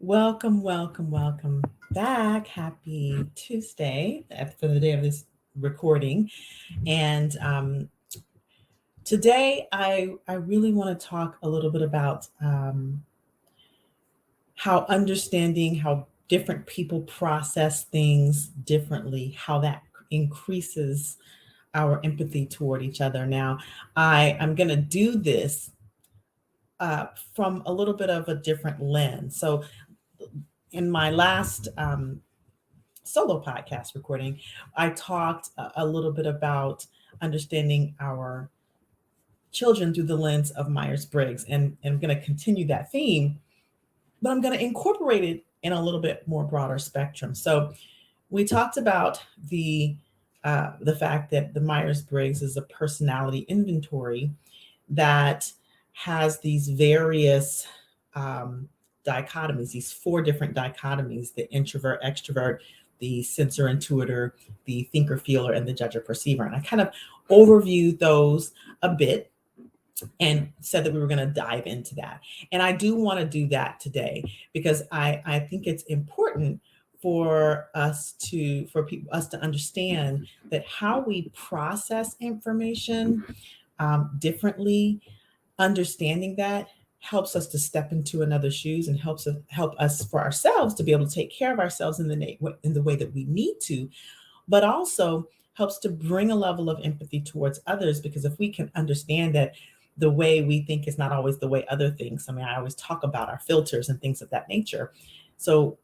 Welcome back. Happy Tuesday for the day of this recording. And today I really want to talk a little bit about how understanding how different people process things differently, how that increases our empathy toward each other. Now, I'm going to do this from a little bit of a different lens. So, in my last solo podcast recording, I talked a little bit about understanding our children through the lens of Myers Briggs. And I'm going to continue that theme, but I'm going to incorporate it in a little bit more broader spectrum. So we talked about the fact that the Myers Briggs is a personality inventory that has these various dichotomies, these four different dichotomies: the introvert, extrovert, the sensor intuitor, the thinker feeler, and the judger perceiver. And I kind of overviewed those a bit and said that we were going to dive into that. And I do want to do that today because I think it's important for us to understand that how we process information differently. Understanding that helps us to step into another's shoes and help us for ourselves to be able to take care of ourselves in the way that we need to, but also helps to bring a level of empathy towards others, because if we can understand that the way we think is not always the way other things. I mean, I always talk about our filters and things of that nature. So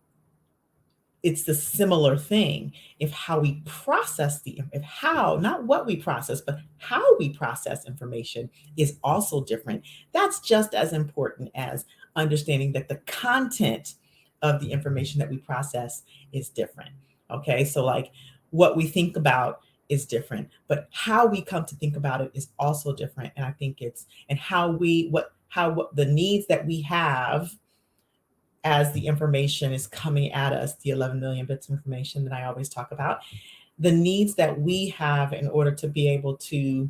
it's the similar thing. If how we process if how, not what we process, but how we process information is also different, that's just as important as understanding that the content of the information that we process is different. Okay, so like what we think about is different, but how we come to think about it is also different. And I think it's and what the needs that we have as the information is coming at us, the 11 million bits of information that I always talk about, the needs that we have in order to be able to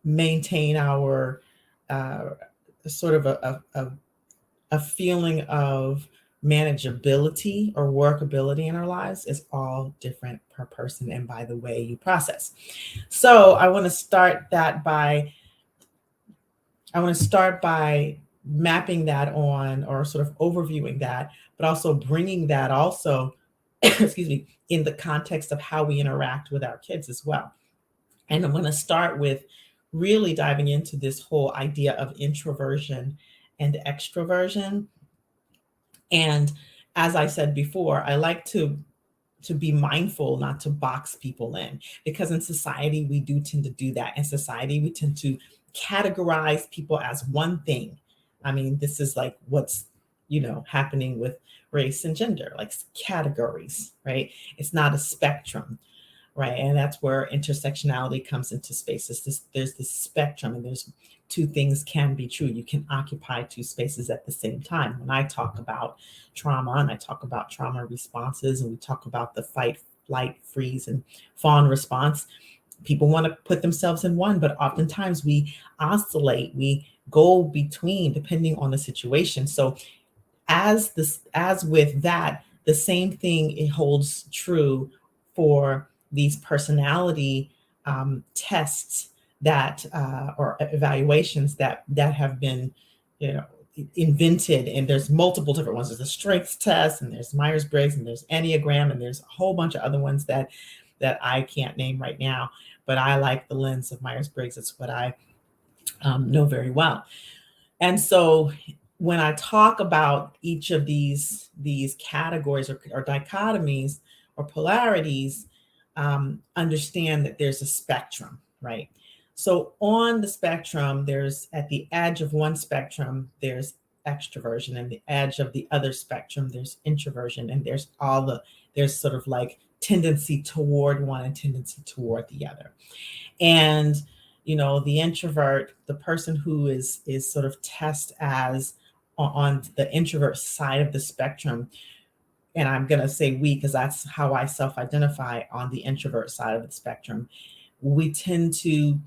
maintain our sort of a feeling of manageability or workability in our lives is all different per person and by the way you process. So I want to start by mapping that on, or sort of overviewing that, but also bringing that also, excuse me, in the context of how we interact with our kids as well. And I'm going to start with really diving into this whole idea of introversion and extroversion. And as I said before, I like to be mindful not to box people in, because in society we do tend to do that. In society we tend to categorize people as one thing. I mean, this is like what's happening with race and gender, like categories, right? It's not a spectrum, right? And that's where intersectionality comes into space. There's this spectrum, and there's two things can be true. You can occupy two spaces at the same time. When I talk about trauma and I talk about trauma responses, and we talk about the fight, flight, freeze, and fawn response, people want to put themselves in one, but oftentimes we oscillate, we go between depending on the situation. So as with that, the same thing it holds true for these personality tests that or evaluations that have been invented. And there's multiple different ones. There's a strengths test, and there's Myers-Briggs, and there's Enneagram, and there's a whole bunch of other ones that I can't name right now, but I like the lens of Myers-Briggs. It's what I know very well. And so when I talk about each of these categories or dichotomies or polarities, understand that there's a spectrum, right? So on the spectrum, there's at the edge of one spectrum, there's extroversion, and the edge of the other spectrum, there's introversion, and there's sort of like tendency toward one and tendency toward the other. And the introvert, the person who is sort of test as on the introvert side of the spectrum, and I'm going to say we because that's how I self-identify on the introvert side of the spectrum, we tend to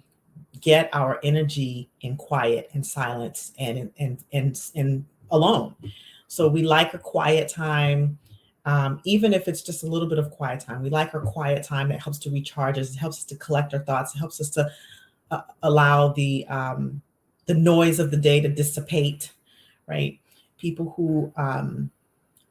get our energy in quiet and silence and alone. So we like a quiet time, even if it's just a little bit of quiet time. We like our quiet time that helps to recharge us. It helps us to collect our thoughts. It helps us to allow the noise of the day to dissipate, right? People who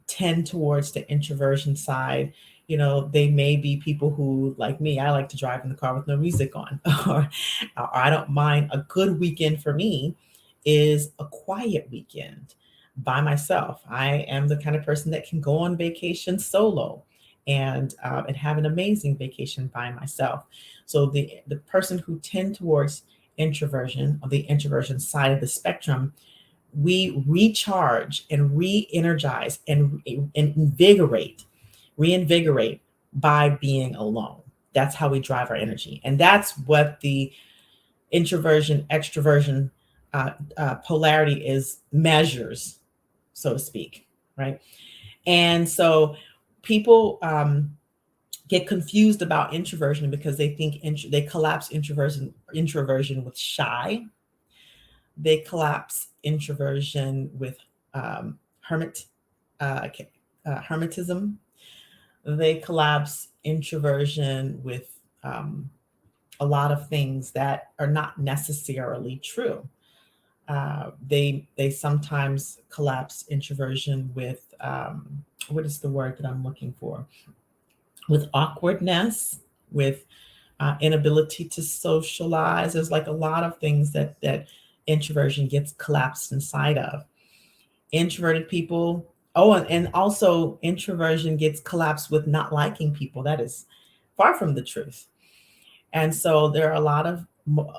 tend towards the introversion side, they may be people who, like me, I like to drive in the car with no music on, or I don't mind. A good weekend for me is a quiet weekend by myself. I am the kind of person that can go on vacation solo and have an amazing vacation by myself. So the person who tend towards introversion, or the introversion side of the spectrum, we recharge and re-energize and reinvigorate by being alone. That's how we drive our energy. And that's what the introversion, extroversion polarity is measures, so to speak, right? And so people get confused about introversion because they think they collapse introversion with shy. They collapse introversion with hermit, hermetism. They collapse introversion with a lot of things that are not necessarily true. They sometimes collapse introversion with what is the word that I'm looking for? With awkwardness, with inability to socialize. There's like a lot of things that introversion gets collapsed inside of. Introverted people. Oh, and also introversion gets collapsed with not liking people. That is far from the truth. And so there are a lot of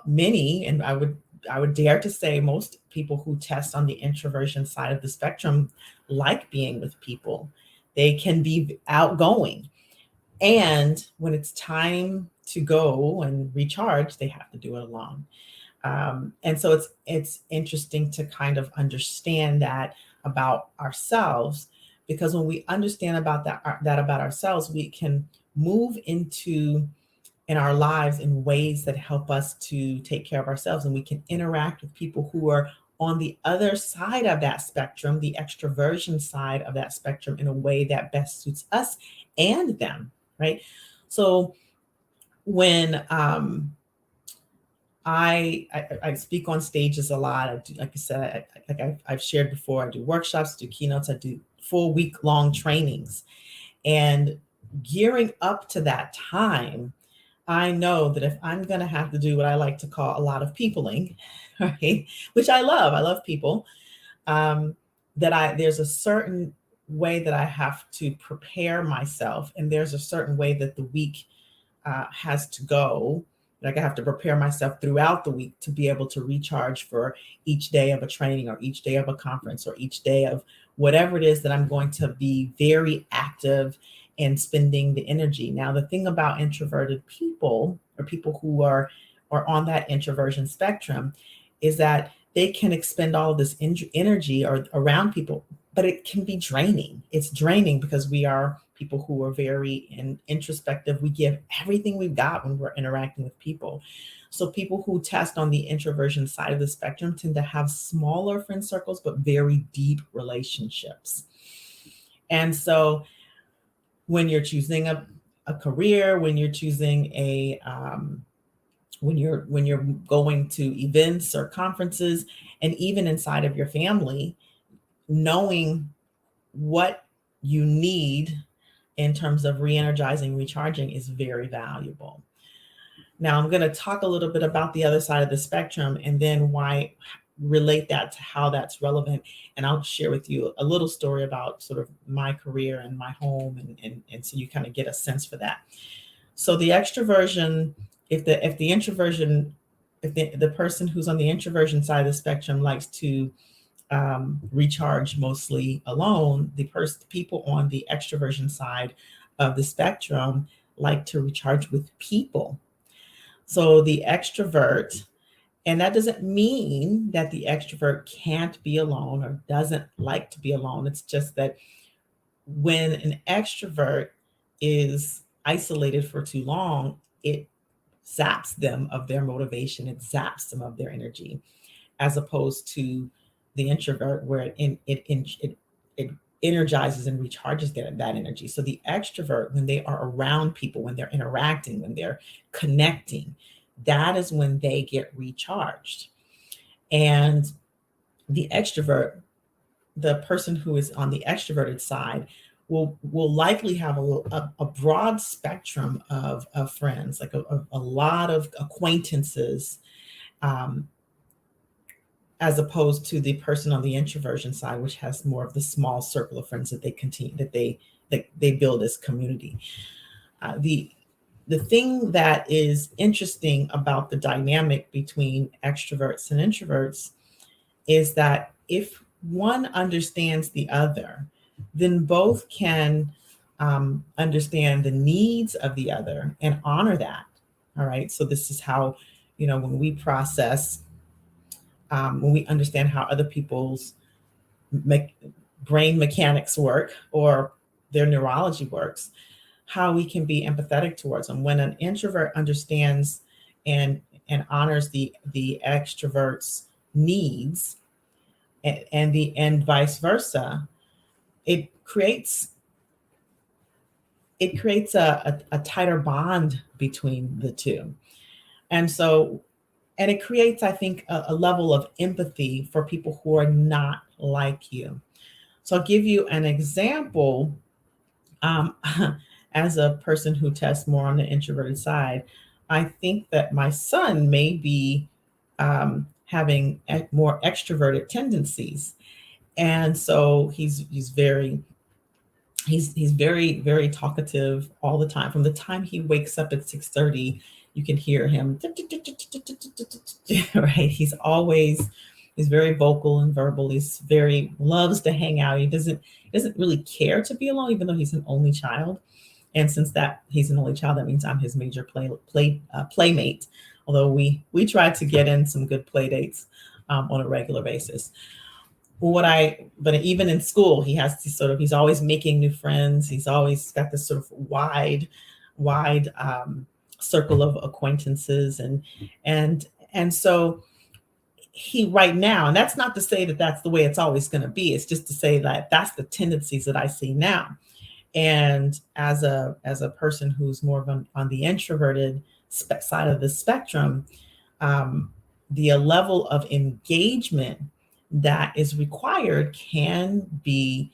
many, and I would dare to say most people who test on the introversion side of the spectrum like being with people. They can be outgoing, and when it's time to go and recharge, they have to do it alone. And so it's interesting to kind of understand that about ourselves, because when we understand about that about ourselves, we can move into in our lives in ways that help us to take care of ourselves, and we can interact with people who are on the other side of that spectrum, the extroversion side of that spectrum, in a way that best suits us and them, right? So when I speak on stages a lot. I do, like I said, I've shared before. I do workshops, do keynotes, I do full week long trainings, and gearing up to that time, I know that if I'm going to have to do what I like to call a lot of peopling, right, which I love people, um, that there's a certain way that I have to prepare myself, and there's a certain way that the week has to go. Like I have to prepare myself throughout the week to be able to recharge for each day of a training, or each day of a conference, or each day of whatever it is that I'm going to be very active in spending the energy. Now, the thing about introverted people, or people who are on that introversion spectrum, is that they can expend all of this energy or around people, but it can be draining. It's draining because we are people who are very introspective. We give everything we've got when we're interacting with people. So people who test on the introversion side of the spectrum tend to have smaller friend circles, but very deep relationships. And so when you're choosing a career, when you're choosing when you're going to events or conferences, and even inside of your family, knowing what you need in terms of re-energizing, recharging is very valuable. Now, I'm going to talk a little bit about the other side of the spectrum, and then why relate that to how that's relevant. And I'll share with you a little story about sort of my career and my home, and so you kind of get a sense for that. So the extroversion, if the introversion, if the person who's on the introversion side of the spectrum likes to recharge mostly alone, the people on the extroversion side of the spectrum like to recharge with people. So the extrovert, and that doesn't mean that the extrovert can't be alone or doesn't like to be alone. It's just that when an extrovert is isolated for too long, it zaps them of their motivation, it zaps them of their energy, as opposed to the introvert, where it energizes and recharges that energy. So the extrovert, when they are around people, when they're interacting, when they're connecting, that is when they get recharged. And the extrovert, the person who is on the extroverted side, will likely have a broad spectrum of friends, like a lot of acquaintances, um, as opposed to the person on the introversion side, which has more of the small circle of friends that they build as community. The thing that is interesting about the dynamic between extroverts and introverts is that if one understands the other, then both can understand the needs of the other and honor that. All right. So this is how, when we process, when we understand how other people's me- brain mechanics work, or their neurology works, how we can be empathetic towards them. When an introvert understands and honors the extrovert's needs, and vice versa, it creates a tighter bond between the two. And so, and it creates, I think, a level of empathy for people who are not like you. So I'll give you an example. um, as a person who tests more on the introverted side, I think that my son may be having more extroverted tendencies. And so he's very, very talkative all the time. From the time he wakes up at 6:30, you can hear him right. He's very vocal and verbal. He's very loves to hang out. He doesn't really care to be alone, even though he's an only child. And since that he's an only child, that means I'm his major playmate. Although we try to get in some good play dates on a regular basis. But even in school, he's always making new friends. He's always got this sort of wide circle of acquaintances, and so he right now, and that's not to say that that's the way it's always going to be. It's just to say that that's the tendencies that I see now. And as a person who's more of on the introverted side of the spectrum, um, the level of engagement that is required can be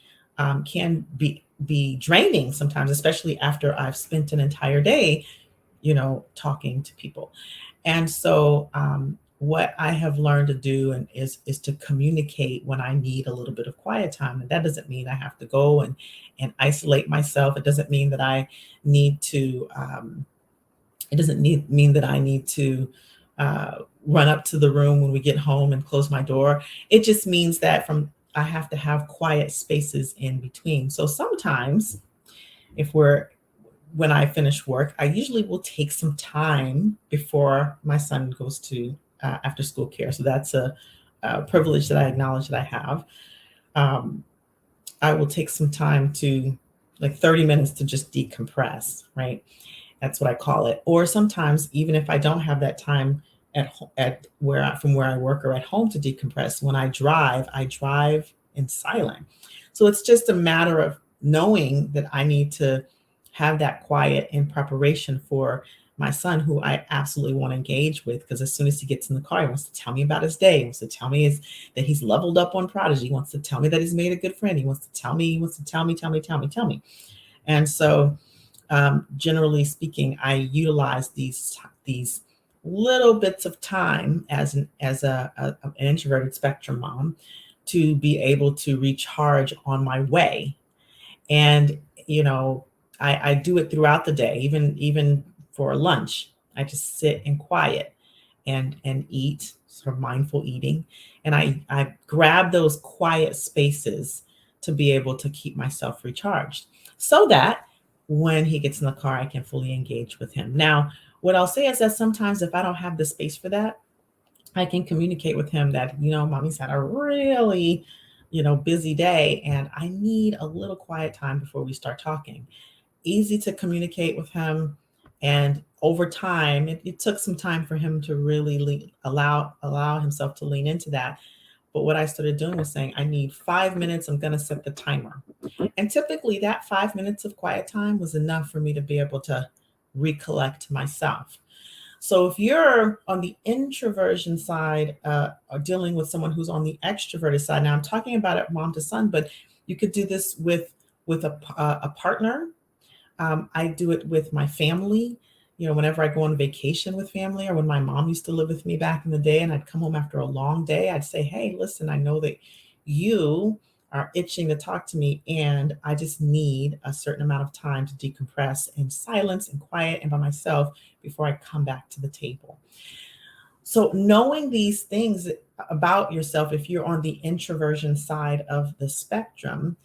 draining sometimes, especially after I've spent an entire day, talking to people. And so, what I have learned to do is to communicate when I need a little bit of quiet time. And that doesn't mean I have to go and isolate myself. It doesn't mean that I need to. It doesn't mean that I need to run up to the room when we get home and close my door. It just means that from I have to have quiet spaces in between. So sometimes, if we're when I finish work, I usually will take some time before my son goes to after school care. So that's a privilege that I acknowledge that I have. Um, I will take some time to, like, 30 minutes to just decompress, right? That's what I call it. Or sometimes, even if I don't have that time from where I work or at home to decompress, when I drive in silent. So it's just a matter of knowing that I need to have that quiet in preparation for my son, who I absolutely want to engage with, because as soon as he gets in the car, he wants to tell me about his day. He wants to tell me that he's leveled up on Prodigy. He wants to tell me that he's made a good friend. He wants to tell me. And so, generally speaking, I utilize these little bits of time as an introverted spectrum mom to be able to recharge on my way. And I do it throughout the day, even for lunch. I just sit in quiet and eat, sort of mindful eating, and I grab those quiet spaces to be able to keep myself recharged, so that when he gets in the car, I can fully engage with him. Now, what I'll say is that sometimes, if I don't have the space for that, I can communicate with him that, mommy's had a really, busy day, and I need a little quiet time before we start talking. Easy to communicate with him. And over time, it took some time for him to really allow himself to lean into that. But what I started doing was saying, I need 5 minutes. I'm going to set the timer. And typically that 5 minutes of quiet time was enough for me to be able to recollect myself. So if you're on the introversion side, or dealing with someone who's on the extroverted side, now I'm talking about it mom to son, but you could do this with a partner. I do it with my family. You know, whenever I go on vacation with family, or when my mom used to live with me back in the day and I'd come home after a long day, I'd say, hey, listen, I know that you are itching to talk to me, and I just need a certain amount of time to decompress in silence and quiet and by myself before I come back to the table. So, knowing these things about yourself, if you're on the introversion side of the spectrum,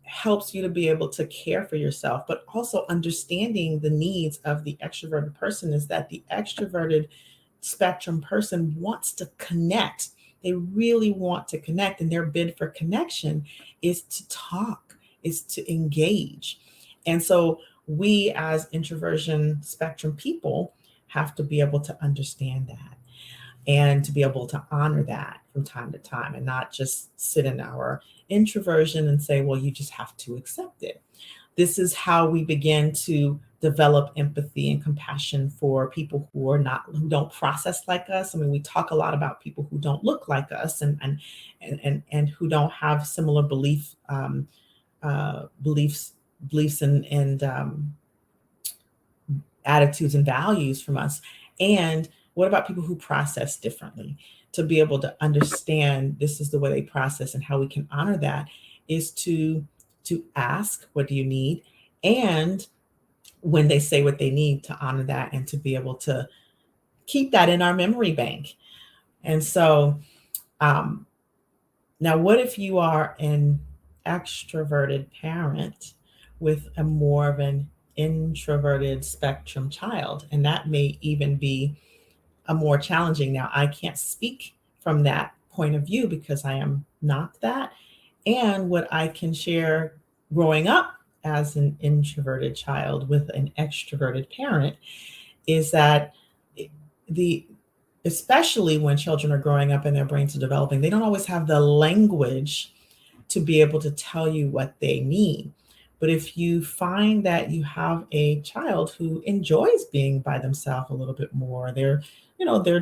helps you to be able to care for yourself, but also understanding the needs of the extroverted person is that the extroverted spectrum person wants to connect. They really want to connect, and their bid for connection is to talk, is to engage. And so we as introversion spectrum people have to be able to understand that and to be able to honor that from time to time and not just sit in our introversion and say, well, you just have to accept it. This is how we begin to develop empathy and compassion for people who don't process like us. I mean, we talk a lot about people who don't look like us, and who don't have similar beliefs and attitudes and values from us. And what about people who process differently? To be able to understand this is the way they process, and how we can honor that is to ask, what do you need? And when they say what they need, to honor that and to be able to keep that in our memory bank. And so um, now, what if you are an extroverted parent with a more of an introverted spectrum child? And that may even be a more challenging. Now, I can't speak from that point of view because I am not that. And what I can share growing up as an introverted child with an extroverted parent is that the especially when children are growing up and their brains are developing, they don't always have the language to be able to tell you what they need. But if you find that you have a child who enjoys being by themselves a little bit more, they're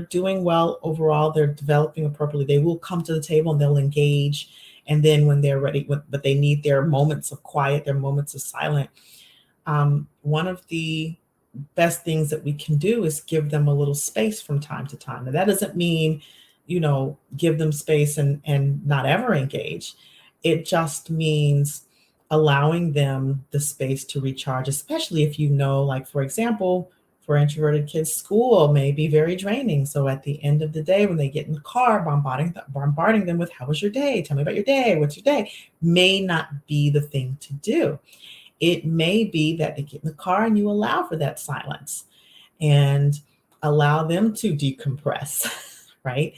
doing well overall, they're developing appropriately, they will come to the table and they'll engage. And then when they're ready, but they need their moments of quiet, their moments of silence. One of the best things that we can do is give them a little space from time to time. Now, that doesn't mean, give them space and not ever engage. It just means allowing them the space to recharge, especially if like, for example, for introverted kids, school may be very draining. So at the end of the day, when they get in the car, bombarding them with, how was your day? Tell me about your day. What's your day? May not be the thing to do. It may be that they get in the car and you allow for that silence and allow them to decompress, right?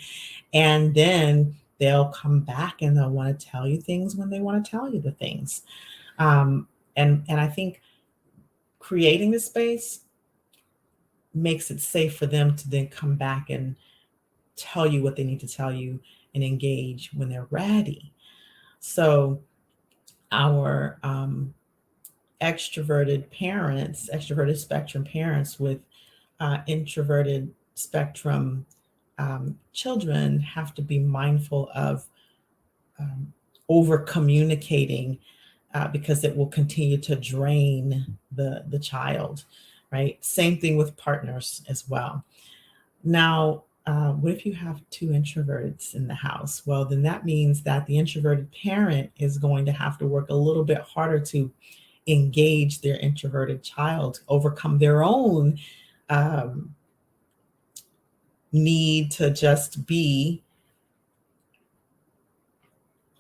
And then they'll come back and they'll want to tell you things when they want to tell you the things. And I think creating the space makes it safe for them to then come back and tell you what they need to tell you and engage when they're ready. So our extroverted spectrum parents with introverted spectrum children have to be mindful of over communicating because it will continue to drain the child, right? Same thing with partners as well. Now, what if you have two introverts in the house? Well, then that means that the introverted parent is going to have to work a little bit harder to engage their introverted child, overcome their own need to just be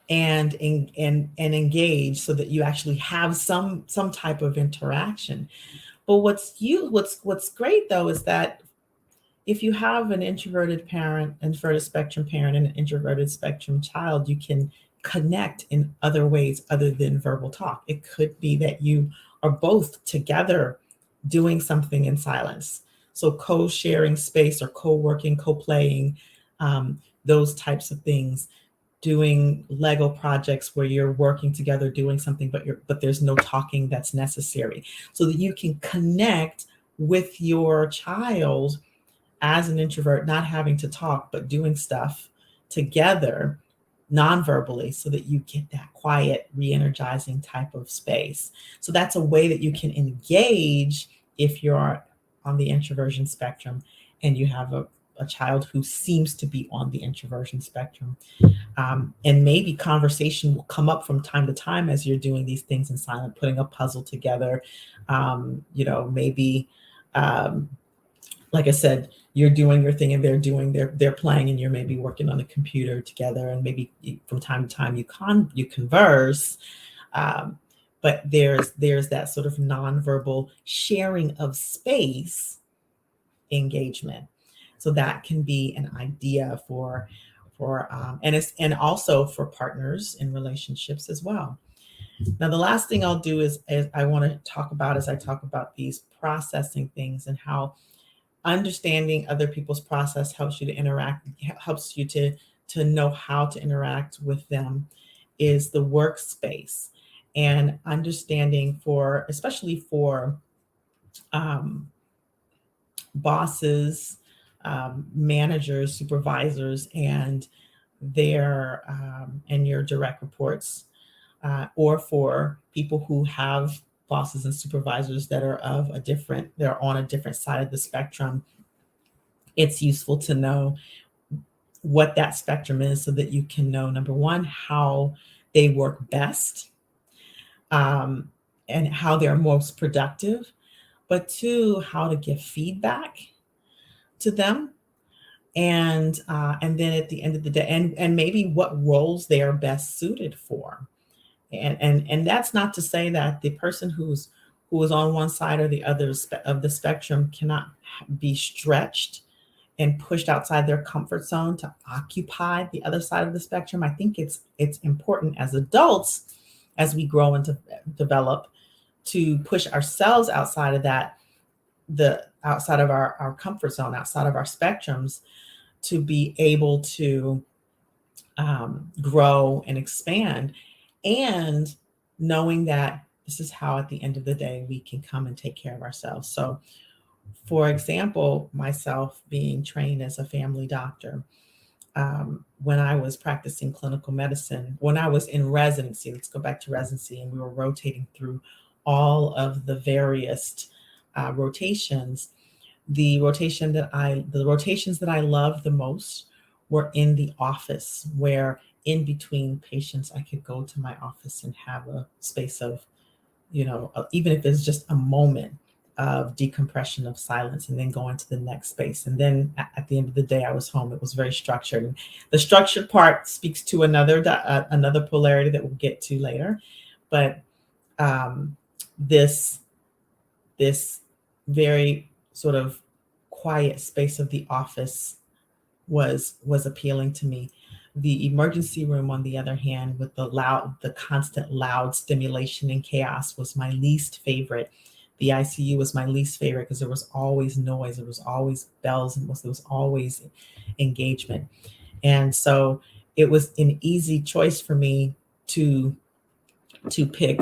and engage so that you actually have some type of interaction. But what's great though is that if you have an introverted spectrum parent and an introverted spectrum child, you can connect in other ways other than verbal talk. It could be that you are both together doing something in silence. So co-sharing space or co-working, co-playing, those types of things doing Lego projects where you're working together doing something, but there's no talking that's necessary, so that you can connect with your child as an introvert, not having to talk, but doing stuff together non-verbally, so that you get that quiet, re-energizing type of space. So that's a way that you can engage if you're on the introversion spectrum and you have a child who seems to be on the introversion spectrum. And maybe conversation will come up from time to time as you're doing these things in silent, putting a puzzle together. Maybe, um, like I said, you're doing your thing and they're playing, and you're maybe working on a computer together, and maybe from time to time you converse. Um, but there's that sort of nonverbal sharing of space engagement. So that can be an idea and also for partners in relationships as well. Now, the last thing I'll do is I want to talk about as I talk about these processing things, and how understanding other people's process helps you to interact, helps you to know how to interact with them, is the workspace. And understanding, for especially for um, bosses, managers, supervisors, and your direct reports, or for people who have bosses and supervisors that are they're on a different side of the spectrum. It's useful to know what that spectrum is, so that you can know, number one, how they work best, um, and how they're most productive, but two, how to give feedback to them, and then at the end of the day, and maybe what roles they are best suited for. And that's not to say that the person who is on one side or the other of the spectrum cannot be stretched and pushed outside their comfort zone to occupy the other side of the spectrum. I think it's important as adults, as we grow and develop, to push ourselves outside of the outside of our comfort zone, outside of our spectrums, to be able to grow and expand, and knowing that this is how, at the end of the day, we can come and take care of ourselves. So, for example, myself being trained as a family doctor, when I was practicing clinical medicine, when I was in residency, let's go back to residency, and we were rotating through all of the various rotations. The rotations that I loved the most were in the office, where in between patients, I could go to my office and have a space of, even if it's just a moment of decompression, of silence, and then go into the next space. And then at the end of the day, I was home. It was very structured. And the structured part speaks to another polarity that we'll get to later. But um, this this very sort of quiet space of the office was appealing to me. The emergency room, on the other hand, with the constant loud stimulation and chaos, was my least favorite. The ICU was my least favorite because there was always noise, there was always bells, and there was always engagement. And so it was an easy choice for me to pick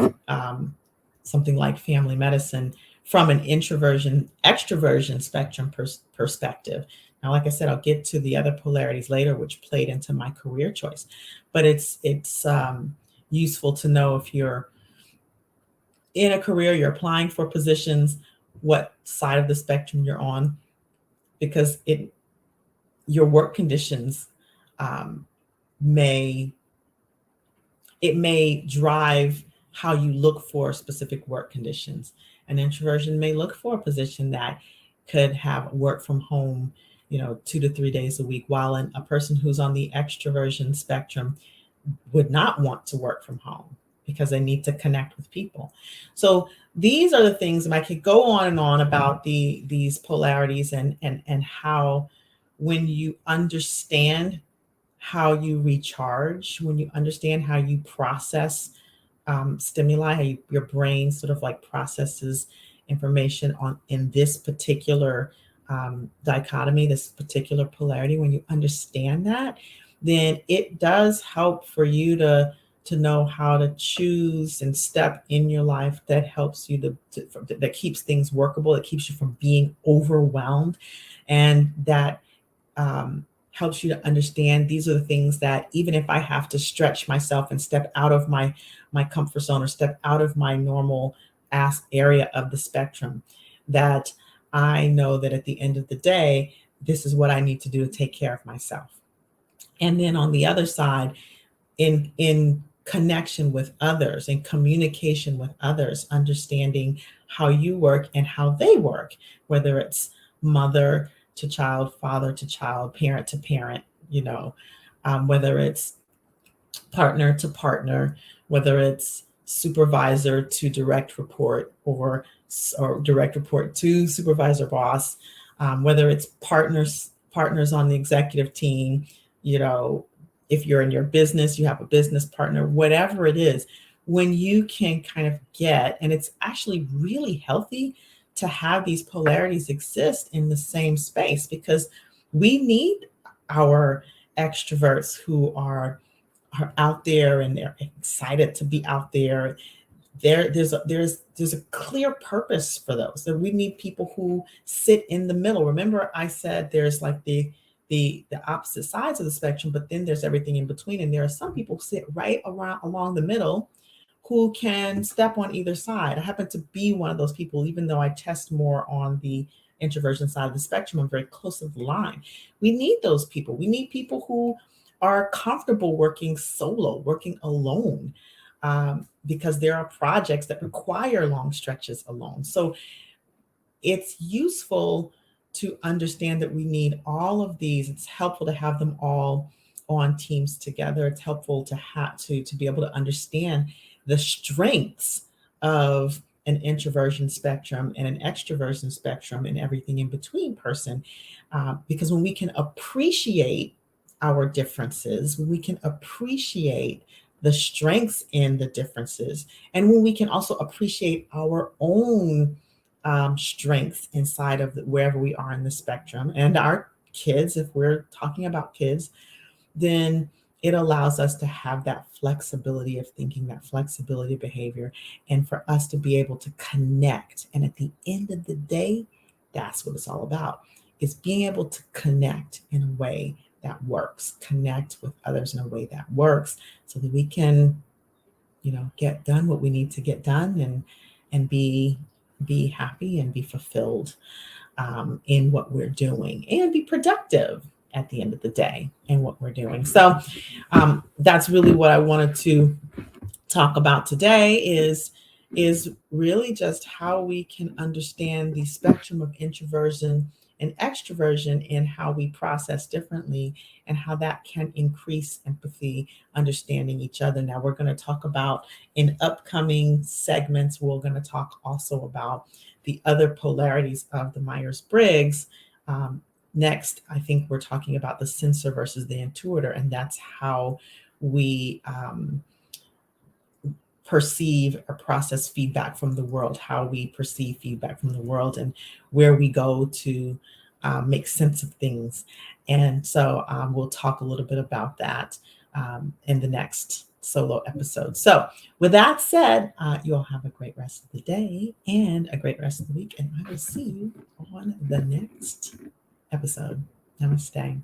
something like family medicine from an introversion extroversion spectrum perspective. Now, like I said, I'll get to the other polarities later, which played into my career choice. But it's useful to know, if you're in a career, you're applying for positions, what side of the spectrum you're on, because your work conditions um, may it may drive how you look for specific work conditions. An introversion may look for a position that could have work from home, 2 to 3 days a week, while a person who's on the extroversion spectrum would not want to work from home because they need to connect with people. So these are the things, and I could go on and on about these polarities, and how, when you understand how you recharge, when you understand how you process stimuli, how your brain sort of like processes information in this particular dichotomy, this particular polarity. When you understand that, then it does help for you to know how to choose and step in your life that helps you that keeps things workable, that keeps you from being overwhelmed, and that helps you to understand these are the things that even if I have to stretch myself and step out of my comfort zone or step out of my normal area of the spectrum, that I know that at the end of the day, this is what I need to do to take care of myself. And then on the other side, in connection with others, in communication with others, understanding how you work and how they work, whether it's mother to child, father to child, parent to parent, whether it's partner to partner, whether it's supervisor to direct report, or direct report to supervisor boss, whether it's partners on the executive team, you know, if you're in your business, you have a business partner, whatever it is, when you can kind of and it's actually really healthy to have these polarities exist in the same space, because we need our extroverts who are out there and they're excited to be out there. There's a clear purpose for those. That we need people who sit in the middle. Remember, I said there's like the opposite sides of the spectrum, but then there's everything in between. And there are some people who sit right around along the middle who can step on either side. I happen to be one of those people, even though I test more on the introversion side of the spectrum. I'm very close to the line. We need those people. We need people who are comfortable working solo, working alone, because there are projects that require long stretches alone. So it's useful to understand that we need all of these. It's helpful to have them all on teams together. It's helpful to have to be able to understand the strengths of an introversion spectrum and an extroversion spectrum and everything in between person. Because when we can appreciate our differences, when we can appreciate the strengths in the differences, and when we can also appreciate our own strengths inside of wherever we are in the spectrum, and our kids, if we're talking about kids, then it allows us to have that flexibility of thinking, that flexibility of behavior, and for us to be able to connect. And at the end of the day, that's what it's all about, is being able to connect in a way that works, connect with others in a way that works, so that we can, get done what we need to get done, and be happy and be fulfilled in what we're doing, and be productive at the end of the day in what we're doing. So that's really what I wanted to talk about today, is really just how we can understand the spectrum of introversion and extroversion, and how we process differently, and how that can increase empathy, understanding each other. Now, we're going to talk about, in upcoming segments, we're going to talk also about the other polarities of the Myers-Briggs. Next, I think we're talking about the sensor versus the intuitor, and that's how we perceive or process feedback from the world, how we perceive feedback from the world, and where we go to make sense of things. And so we'll talk a little bit about that in the next solo episode. So with that said, you all have a great rest of the day and a great rest of the week, and I will see you on the next episode. Namaste.